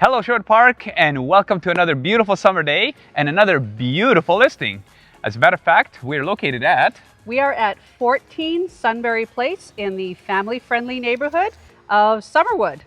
Hello Sherwood Park, and welcome to another beautiful summer day and another beautiful listing. As a matter of fact, we're located at... We are at 14 Sunbury Place in the family-friendly neighborhood of Summerwood.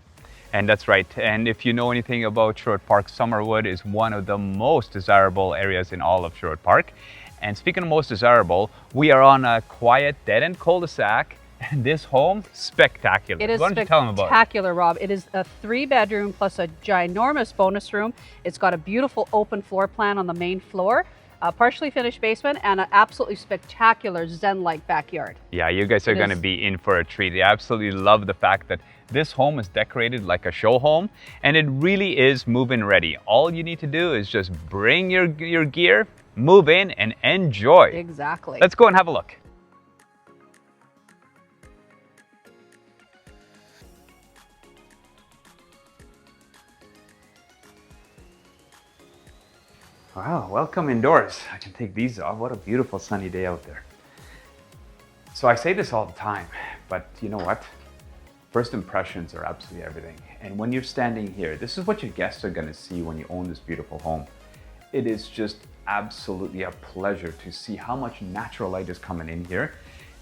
And that's right. And if you know anything about Sherwood Park, Summerwood is one of the most desirable areas in all of Sherwood Park. And speaking of most desirable, we are on a quiet dead-end cul-de-sac. And this home, spectacular. It is Why don't you tell them about it? Spectacular, Rob. It is a 3-bedroom plus a ginormous bonus room. It's got a beautiful open floor plan on the main floor, a partially finished basement, and an absolutely spectacular Zen-like backyard. Yeah, you guys are going to be in for a treat. I absolutely love the fact that this home is decorated like a show home, and it really is move-in ready. All you need to do is just bring your gear, move in, and enjoy. Exactly. Let's go and have a look. Wow, welcome indoors. I can take these off. What a beautiful sunny day out there. So I say this all the time, but you know what? First impressions are absolutely everything. And when you're standing here, this is what your guests are gonna see when you own this beautiful home. It is just absolutely a pleasure to see how much natural light is coming in here.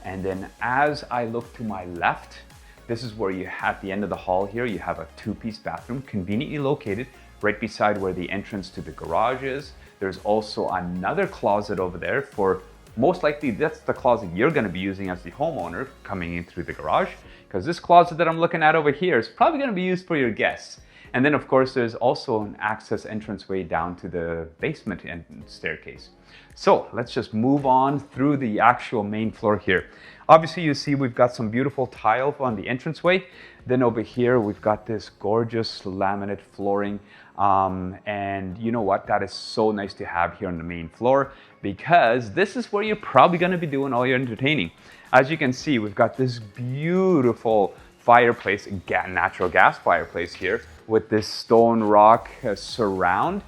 And then as I look to my left, this is where you have, at the end of the hall here, you have a 2-piece bathroom, conveniently located right beside where the entrance to the garage is. There's also another closet over there for, most likely that's the closet you're going to be using as the homeowner coming in through the garage, because this closet that I'm looking at over here is probably going to be used for your guests. And then of course there's also an access entranceway down to the basement and staircase. So let's just move on through the actual main floor here. Obviously you see we've got some beautiful tile on the entranceway. Then over here we've got this gorgeous laminate flooring. And you know what? That is so nice to have here on the main floor, because this is where you're probably going to be doing all your entertaining. As you can see, we've got this beautiful fireplace, natural gas fireplace here with this stone rock surround,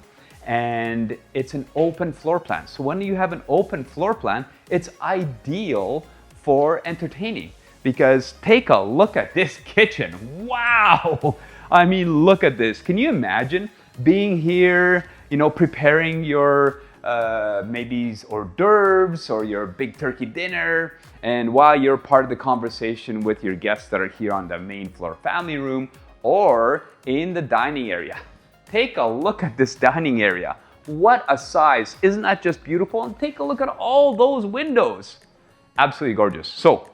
and it's an open floor plan. So when you have an open floor plan, it's ideal for entertaining, because take a look at this kitchen. Wow! I mean, look at this. Can you imagine being here, you know, preparing your maybe hors d'oeuvres or your big turkey dinner, and while you're part of the conversation with your guests that are here on the main floor family room or in the dining area. Take a look at this dining area. What a size. Isn't that just beautiful? And take a look at all those windows. Absolutely gorgeous. So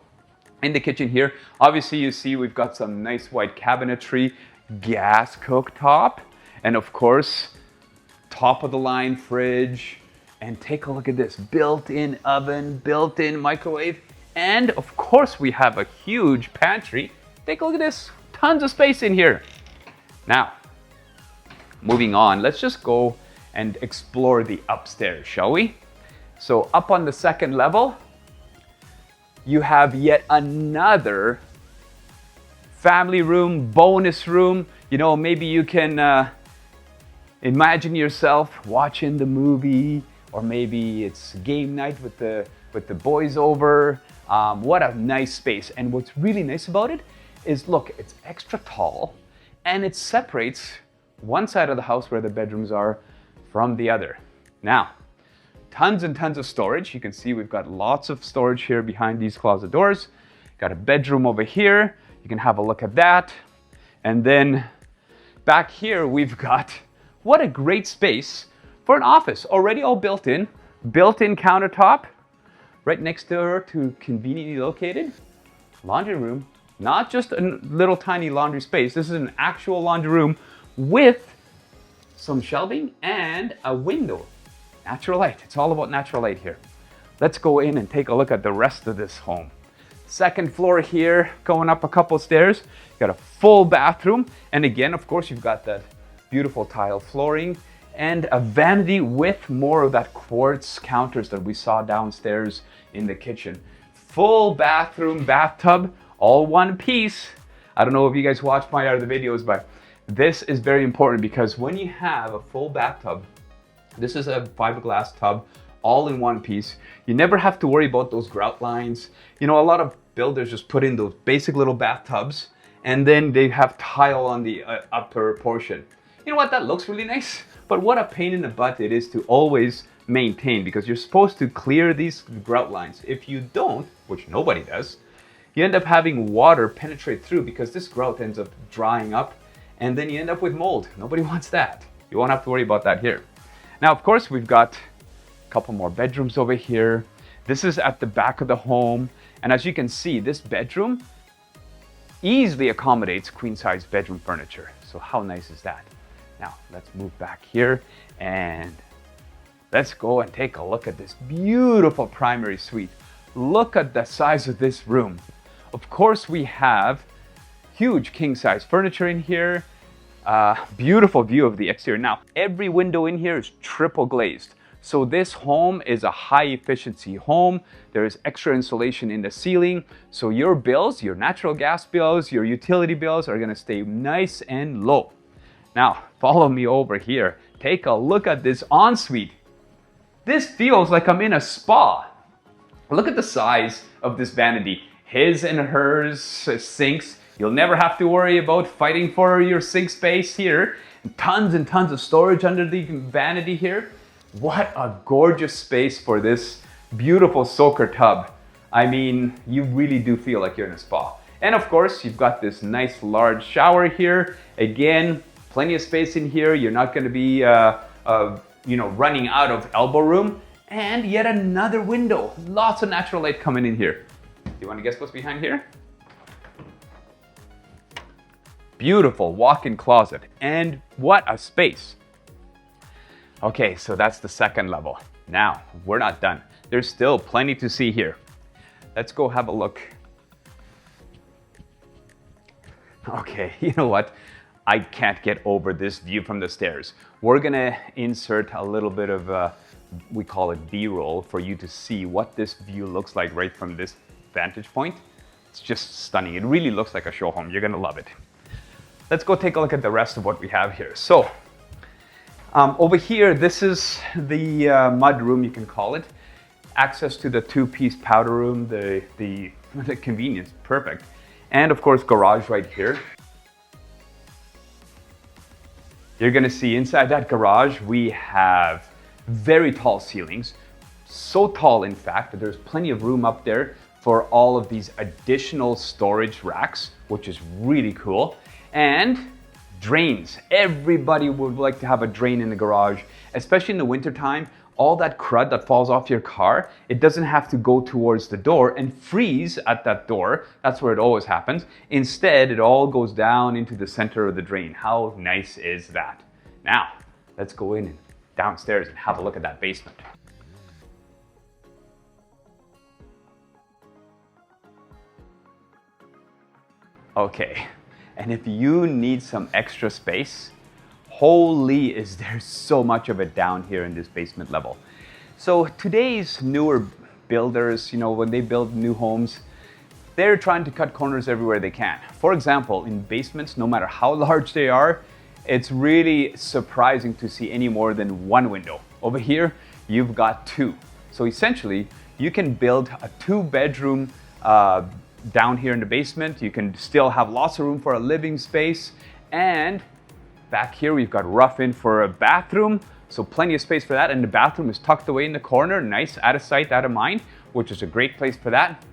in the kitchen here, obviously you see we've got some nice white cabinetry, gas cooktop, and of course, top of the line fridge. And take a look at this, built-in oven, built-in microwave, and of course we have a huge pantry. Take a look at this, tons of space in here. Now, moving on, let's just go and explore the upstairs, shall we? So up on the second level, you have yet another family room, bonus room. You know, maybe you can imagine yourself watching the movie, or maybe it's game night with the boys over. What a nice space. And what's really nice about it is, look, it's extra tall, and it separates one side of the house where the bedrooms are from the other. Now, tons and tons of storage. You can see we've got lots of storage here behind these closet doors. Got a bedroom over here. You can have a look at that. And then back here, we've got, what a great space for an office. Already all built-in countertop, right next door to conveniently located laundry room. Not just a little tiny laundry space. This is an actual laundry room with some shelving and a window. Natural light. It's all about natural light here. Let's go in and take a look at the rest of this home. Second floor here, going up a couple stairs. Got a full bathroom. And again, of course, you've got that beautiful tile flooring and a vanity with more of that quartz counters that we saw downstairs in the kitchen. Full bathroom, bathtub, all one piece. I don't know if you guys watch my other videos, but this is very important, because when you have a full bathtub, this is a fiberglass tub, all in one piece. You never have to worry about those grout lines. You know, a lot of builders just put in those basic little bathtubs, and then they have tile on the upper portion. You know what, that looks really nice, but what a pain in the butt it is to always maintain, because you're supposed to clear these grout lines. If you don't, which nobody does, you end up having water penetrate through because this grout ends up drying up, and then you end up with mold. Nobody wants that. You won't have to worry about that here. Now, of course, we've got a couple more bedrooms over here. This is at the back of the home, and as you can see, this bedroom easily accommodates queen-size bedroom furniture. So how nice is that? Now, let's move back here and let's go and take a look at this beautiful primary suite. Look at the size of this room. Of course, we have huge king-size furniture in here. Beautiful view of the exterior. Now, every window in here is triple glazed. So this home is a high efficiency home. There is extra insulation in the ceiling. So your bills, your natural gas bills, your utility bills are gonna stay nice and low. Now, follow me over here. Take a look at this ensuite. This feels like I'm in a spa. Look at the size of this vanity. His and hers sinks. You'll never have to worry about fighting for your sink space here. Tons and tons of storage under the vanity here. What a gorgeous space for this beautiful soaker tub. I mean, you really do feel like you're in a spa. And of course, you've got this nice large shower here. Again, plenty of space in here. You're not gonna be running out of elbow room. And yet another window. Lots of natural light coming in here. Do you wanna guess what's behind here? Beautiful walk-in closet. And what a space. Okay, so that's the second level. Now, we're not done. There's still plenty to see here. Let's go have a look. Okay, you know what? I can't get over this view from the stairs. We're gonna insert a little bit of, we call it B-roll, for you to see what this view looks like right from this vantage point. It's just stunning. It really looks like a show home. You're gonna love it. Let's go take a look at the rest of what we have here. So, over here, this is the mud room, you can call it. Access to the two-piece powder room, the convenience, perfect. And of course, garage right here. You're gonna see inside that garage, we have very tall ceilings. So tall, in fact, that there's plenty of room up there for all of these additional storage racks, which is really cool. And drains. Everybody would like to have a drain in the garage, especially in the wintertime. All that crud that falls off your car, it doesn't have to go towards the door and freeze at that door. That's where it always happens. Instead, it all goes down into the center of the drain. How nice is that? Now, let's go in and downstairs and have a look at that basement. Okay. And if you need some extra space, holy, is there so much of it down here in this basement level. So today's newer builders, when they build new homes, they're trying to cut corners everywhere they can. For example, in basements, no matter how large they are, it's really surprising to see any more than one window. Over here, you've got two. So essentially, you can build a two-bedroom down here in the basement. You can still have lots of room for a living space. And back here, we've got rough in for a bathroom. So plenty of space for that. And the bathroom is tucked away in the corner. Nice, out of sight, out of mind, which is a great place for that.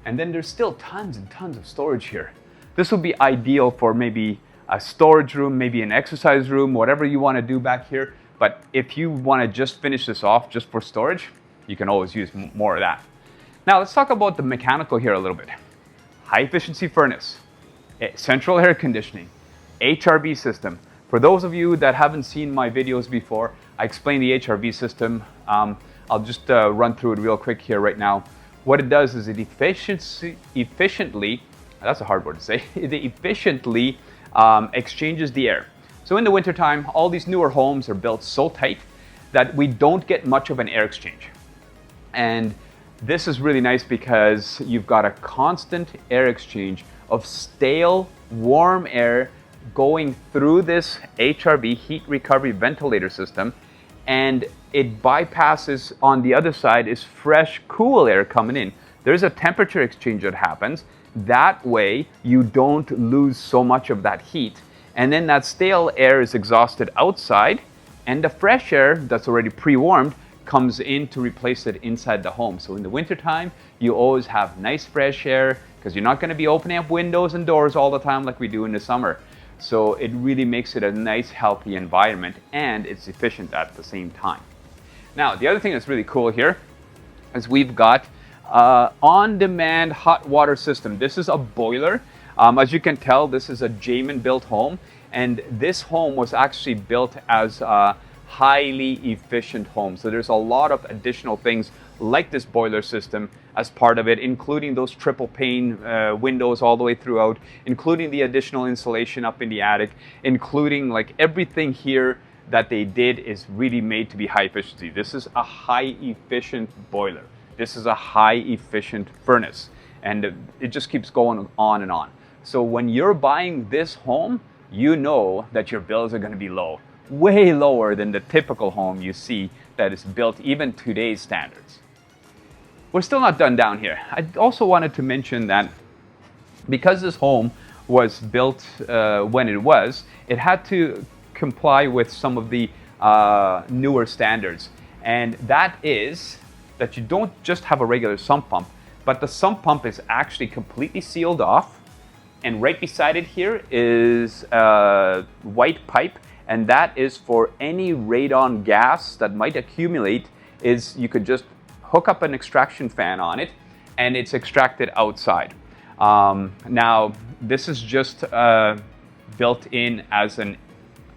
And then there's still tons and tons of storage here. This will be ideal for maybe a storage room, maybe an exercise room, whatever you want to do back here. But if you want to just finish this off just for storage, you can always use more of that. Now let's talk about the mechanical here a little bit. High efficiency furnace, central air conditioning, HRV system. For those of you that haven't seen my videos before, I explain the HRV system. I'll just run through it real quick here right now. What it does is it efficiently, that's a hard word to say, it efficiently exchanges the air. So in the wintertime, all these newer homes are built so tight that we don't get much of an air exchange. And this is really nice because you've got a constant air exchange of stale, warm air going through this HRV heat recovery ventilator system, and it bypasses on the other side is fresh, cool air coming in. There's a temperature exchange that happens. That way, you don't lose so much of that heat. and then that stale air is exhausted outside, and the fresh air that's already pre-warmed comes in to replace it inside the home. So in the wintertime, you always have nice fresh air because you're not going to be opening up windows and doors all the time like we do in the summer. So it really makes it a nice, healthy environment, and it's efficient at the same time. Now, the other thing that's really cool here is we've got on-demand hot water system. This is a boiler. As you can tell, this is a Jamin built home, and this home was actually built as a highly efficient home. So there's a lot of additional things like this boiler system as part of it, including those triple pane windows all the way throughout, including the additional insulation up in the attic, including like everything here that they did is really made to be high efficiency. This is a high efficient boiler. This is a high efficient furnace, and it just keeps going on and on. So when you're buying this home, you know that your bills are going to be low, way lower than the typical home you see that is built even today's standards. We're still not done down here. I also wanted to mention that because this home was built when it had to comply with some of the newer standards. And that is that you don't just have a regular sump pump, but the sump pump is actually completely sealed off. And right beside it here is a white pipe, and that is for any radon gas that might accumulate. You could just hook up an extraction fan on it, and it's extracted outside. Now, this is just built in as an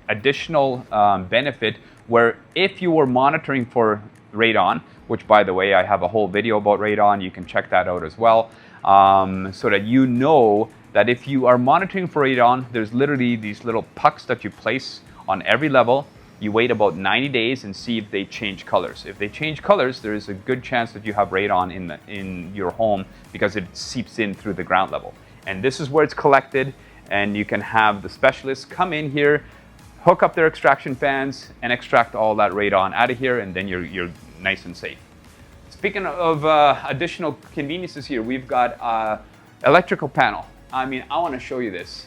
additional benefit where if you were monitoring for radon, which by the way, I have a whole video about radon, you can check that out as well, so that you know that if you are monitoring for radon, there's literally these little pucks that you place on every level. You wait about 90 days and see if they change colors. If they change colors, there is a good chance that you have radon in your home because it seeps in through the ground level. And this is where it's collected, and you can have the specialists come in here, hook up their extraction fans, and extract all that radon out of here, and then you're nice and safe. Speaking of additional conveniences here, we've got electrical panel. I mean, I want to show you this.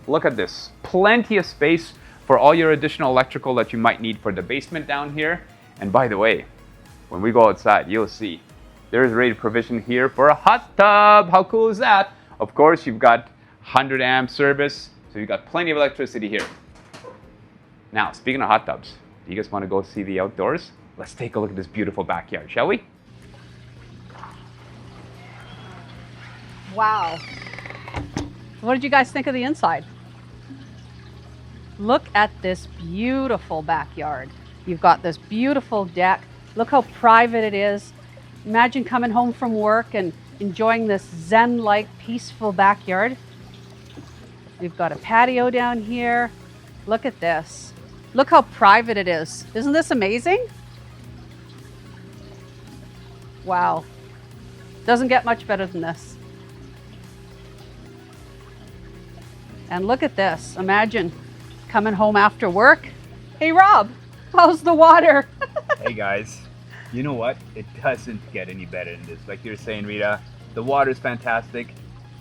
Look at this. Plenty of space for all your additional electrical that you might need for the basement down here. And by the way, when we go outside, you'll see there is rated provision here for a hot tub. How cool is that? Of course, you've got 100 amp service, so you've got plenty of electricity here. Now, speaking of hot tubs, do you guys want to go see the outdoors? Let's take a look at this beautiful backyard, shall we? Wow. What did you guys think of the inside? Look at this beautiful backyard. You've got this beautiful deck. Look how private it is. Imagine coming home from work and enjoying this Zen-like peaceful backyard. We've got a patio down here. Look at this. Look how private it is. Isn't this amazing? Wow. Doesn't get much better than this. And look at this. Imagine coming home after work. Hey Rob, how's the water? Hey guys, you know what? It doesn't get any better than this. Like you're saying, Rita, the water is fantastic.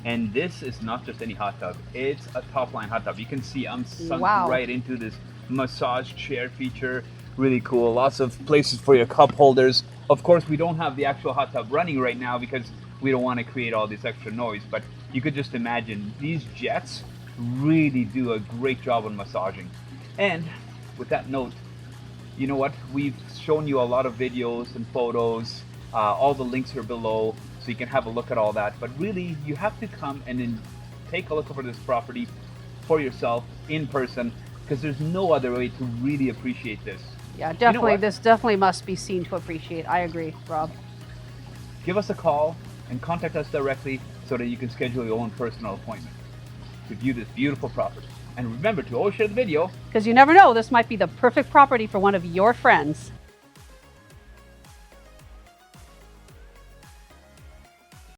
And this is not just any hot tub. It's a top line hot tub. You can see I'm sunk right into this massage chair feature. Really cool. Lots of places for your cup holders. Of course, we don't have the actual hot tub running right now because we don't want to create all this extra noise. But you could just imagine these jets really do a great job on massaging. And with that note, you know what? We've shown you a lot of videos and photos. All the links are below, so you can have a look at all that. But really, you have to come and then take a look over this property for yourself in person, because there's no other way to really appreciate this. Yeah, definitely. You know, this definitely must be seen to appreciate. I agree, Rob. Give us a call and contact us directly so that you can schedule your own personal appointment to view this beautiful property. And remember to always share the video, because you never know, this might be the perfect property for one of your friends.